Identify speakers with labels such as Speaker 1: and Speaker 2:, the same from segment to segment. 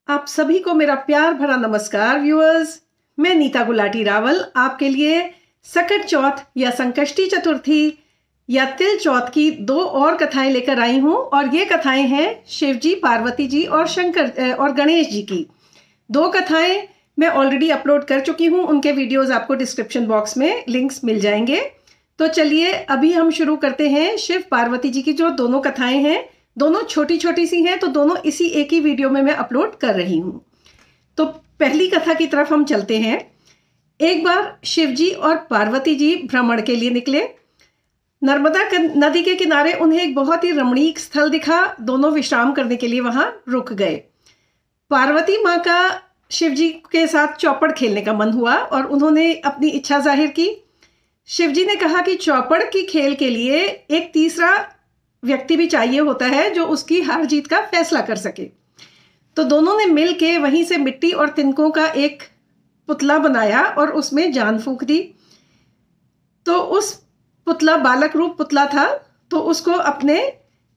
Speaker 1: आप सभी को मेरा प्यार भरा नमस्कार व्यूअर्स। मैं नीता गुलाटी रावल आपके लिए सकट चौथ या संकष्टी चतुर्थी या तिल चौथ की दो और कथाएं लेकर आई हूं। और ये कथाएं हैं शिव जी, पार्वती जी और शंकर और गणेश जी की। दो कथाएं मैं ऑलरेडी अपलोड कर चुकी हूं, उनके वीडियोस आपको डिस्क्रिप्शन बॉक्स में लिंक्स मिल जाएंगे। तो चलिए अभी हम शुरू करते हैं शिव पार्वती जी की जो दोनों कथाएं हैं। दोनों छोटी छोटी सी हैं, तो दोनों इसी एक ही वीडियो में मैं अपलोड कर रही हूं। तो पहली कथा की तरफ हम चलते हैं। एक बार शिवजी और पार्वती जी भ्रमण के लिए निकले। नर्मदा नदी के किनारे उन्हें एक बहुत ही रमणीक स्थल दिखा। दोनों विश्राम करने के लिए वहां रुक गए। पार्वती माँ का शिवजी के साथ चौपड़ खेलने का मन हुआ और उन्होंने अपनी इच्छा जाहिर की। शिवजी ने कहा कि चौपड़ की खेल के लिए एक तीसरा व्यक्ति भी चाहिए होता है जो उसकी हार जीत का फैसला कर सके। तो दोनों ने मिल के वहीं से मिट्टी और तिनकों का एक पुतला बनाया और उसमें जान फूंक दी। तो उस पुतला बालक रूप पुतला था, तो उसको अपने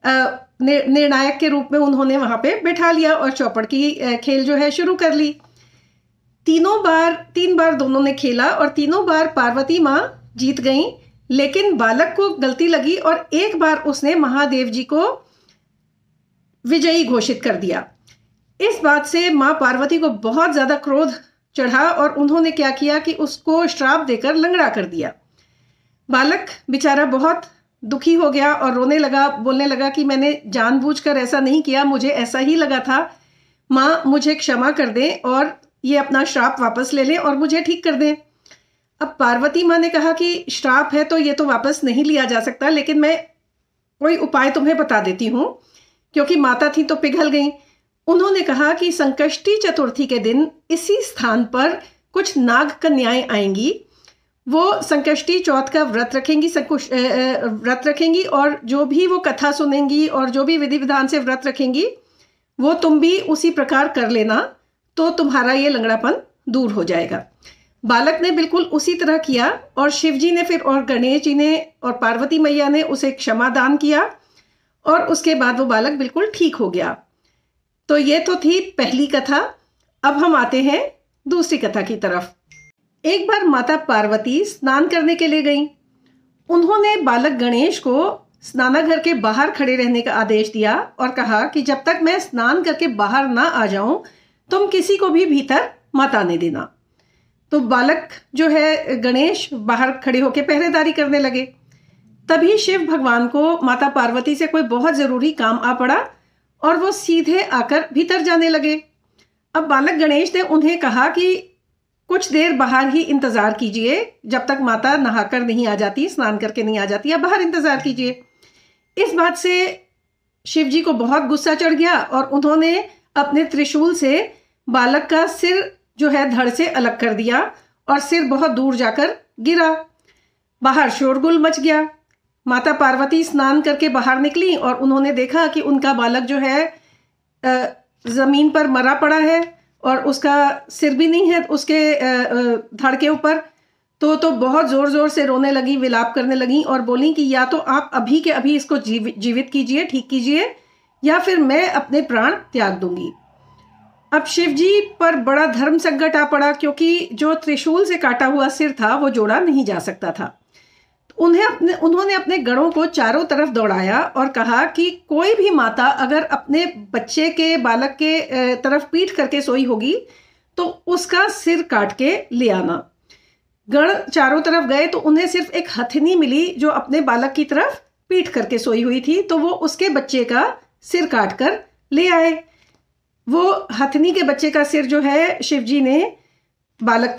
Speaker 1: निर्णायक के रूप में उन्होंने वहां पे बैठा लिया और चौपड़ की खेल जो है शुरू कर ली। तीन बार दोनों ने खेला और तीनों बार पार्वती माँ जीत गईं। लेकिन बालक को गलती लगी और एक बार उसने महादेव जी को विजयी घोषित कर दिया। इस बात से मां पार्वती को बहुत ज्यादा क्रोध चढ़ा और उन्होंने क्या किया कि उसको श्राप देकर लंगड़ा कर दिया। बालक बेचारा बहुत दुखी हो गया और रोने लगा, बोलने लगा कि मैंने जानबूझकर ऐसा नहीं किया, मुझे ऐसा ही लगा था। मां मुझे क्षमा कर दें और ये अपना श्राप वापस ले लें और मुझे ठीक कर दें। अब पार्वती माँ ने कहा कि श्राप है तो ये तो वापस नहीं लिया जा सकता, लेकिन मैं कोई उपाय तुम्हें बता देती हूँ। क्योंकि माता थी तो पिघल गई। उन्होंने कहा कि संकष्टी चतुर्थी के दिन इसी स्थान पर कुछ नाग कन्याएं आएंगी। वो संकष्टी चौथ का व्रत रखेंगी और जो भी वो कथा सुनेंगी और जो भी विधि विधान से व्रत रखेंगी वो तुम भी उसी प्रकार कर लेना, तो तुम्हारा ये लंगड़ापन दूर हो जाएगा। बालक ने बिल्कुल उसी तरह किया और शिव जी ने फिर और गणेश जी ने और पार्वती मैया ने उसे क्षमा दान किया और उसके बाद वो बालक बिल्कुल ठीक हो गया। तो ये तो थी पहली कथा। अब हम आते हैं दूसरी कथा की तरफ। एक बार माता पार्वती स्नान करने के लिए गईं। उन्होंने बालक गणेश को स्नानाघर के बाहर खड़े रहने का आदेश दिया और कहा कि जब तक मैं स्नान करके बाहर ना आ जाऊं तुम किसी को भी भीतर मत आने देना। तो बालक जो है गणेश बाहर खड़े होकर पहरेदारी करने लगे। तभी शिव भगवान को माता पार्वती से कोई बहुत जरूरी काम आ पड़ा और वो सीधे आकर भीतर जाने लगे। अब बालक गणेश ने उन्हें कहा कि कुछ देर बाहर ही इंतजार कीजिए, जब तक माता नहाकर नहीं आ जाती, स्नान करके नहीं आ जाती, या बाहर इंतजार कीजिए। इस बात से शिव जी को बहुत गुस्सा चढ़ गया और उन्होंने अपने त्रिशूल से बालक का सिर जो है धड़ से अलग कर दिया और सिर बहुत दूर जाकर गिरा। बाहर शोरगुल मच गया। माता पार्वती स्नान करके बाहर निकली और उन्होंने देखा कि उनका बालक जो है जमीन पर मरा पड़ा है और उसका सिर भी नहीं है उसके धड़ के ऊपर। तो बहुत जोर जोर से रोने लगी, विलाप करने लगी और बोली कि या तो आप अभी के अभी इसको जीवित कीजिए, ठीक कीजिए, या फिर मैं अपने प्राण त्याग दूंगी। अब शिव जी पर बड़ा धर्म संकट आ पड़ा, क्योंकि जो त्रिशूल से काटा हुआ सिर था वो जोड़ा नहीं जा सकता था। उन्होंने अपने गणों को चारों तरफ दौड़ाया और कहा कि कोई भी माता अगर अपने बच्चे के बालक के तरफ पीठ करके सोई होगी तो उसका सिर काट के ले आना। गण चारों तरफ गए तो उन्हें सिर्फ एक हथिनी मिली जो अपने बालक की तरफ पीठ करके सोई हुई थी, तो वो उसके बच्चे का सिर काट कर ले आए। वो हथनी के बच्चे का सिर जो है शिवजी ने बालक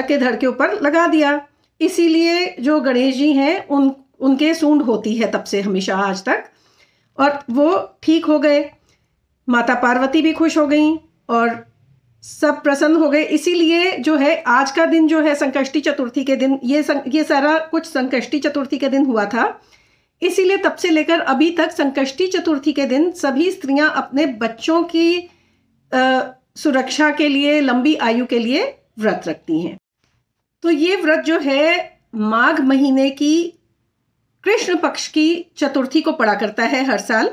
Speaker 1: के धड़ के ऊपर लगा दिया। इसीलिए जो गणेश जी हैं उनके सूंड होती है तब से हमेशा आज तक, और वो ठीक हो गए। माता पार्वती भी खुश हो गईं और सब प्रसन्न हो गए। इसीलिए जो है आज का दिन जो है संकष्टी चतुर्थी के दिन, ये सारा कुछ संकष्टी चतुर्थी के दिन हुआ था। इसीलिए तब से लेकर अभी तक संकष्टी चतुर्थी के दिन सभी स्त्रियां अपने बच्चों की सुरक्षा के लिए, लंबी आयु के लिए व्रत रखती हैं। तो ये व्रत जो है माघ महीने की कृष्ण पक्ष की चतुर्थी को पड़ा करता है हर साल।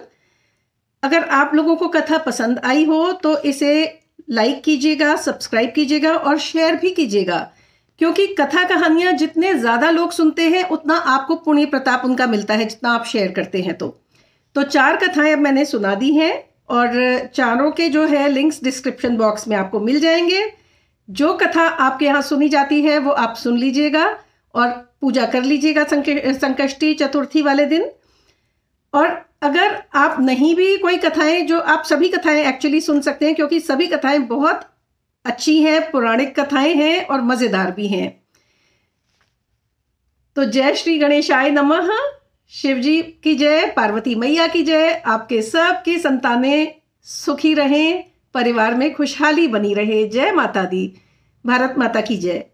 Speaker 1: अगर आप लोगों को कथा पसंद आई हो तो इसे लाइक कीजिएगा, सब्सक्राइब कीजिएगा और शेयर भी कीजिएगा, क्योंकि कथा कहानियां जितने ज़्यादा लोग सुनते हैं उतना आपको पुण्य प्रताप उनका मिलता है, जितना आप शेयर करते हैं। तो 4 कथाएं अब मैंने सुना दी हैं और चारों के जो है लिंक्स डिस्क्रिप्शन बॉक्स में आपको मिल जाएंगे। जो कथा आपके यहाँ सुनी जाती है वो आप सुन लीजिएगा और पूजा कर लीजिएगा संकष्टी चतुर्थी वाले दिन। और अगर आप नहीं भी कोई कथाएं, जो आप सभी कथाएं एक्चुअली सुन सकते हैं, क्योंकि सभी कथाएं बहुत अच्छी हैं, पौराणिक कथाएं हैं और मज़ेदार भी हैं। तो जय श्री गणेशाय नमः। शिव जी की जय, पार्वती मैया की जय। आपके सबकी संतानें सुखी रहें, परिवार में खुशहाली बनी रहे। जय माता दी। भारत माता की जय।